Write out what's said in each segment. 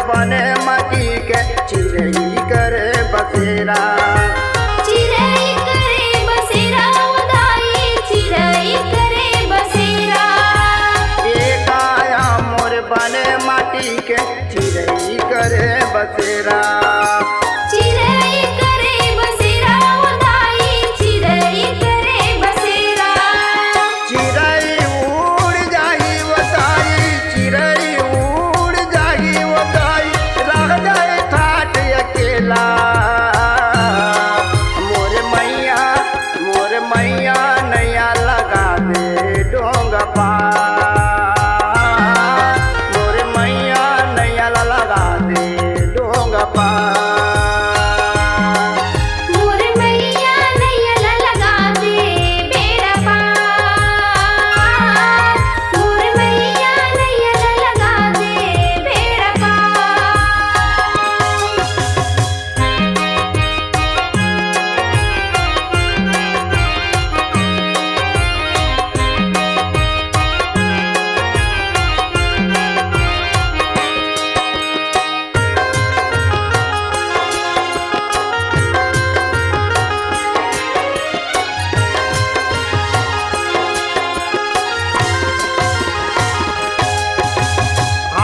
बन माटी के चिरई करे बसेरा। चिरई करे बसेरा उदाई चिरई करे बसेरा। एक आया मोर बन माटी के चिरई करे बसेरा। चिरई करे बसेरा उदाई चिरई करे बसेरा। चिरई उड़ जाई वताई चिरई उड़ जाई वताई रह जाए ठाट अकेला। मोर मैया नैया लगा दे डोंगा पार। मोर मैया नैया लगा दे डोंगा पार। मोर मैया नैया लगा दे बेड़ा पार। मोर मैया नैया लगा दे बेड़ा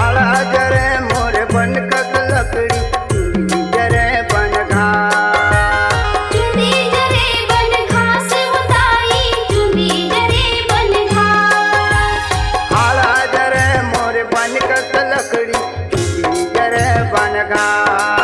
आला जरे मोर बन कक लकड़ी चुंदी जरे बन घास। चुंदी जरे बन घास उदाई चुंदी जरे बन घास। आला जरे मोर बन कक लकड़ी चुंदी जरे बन घास।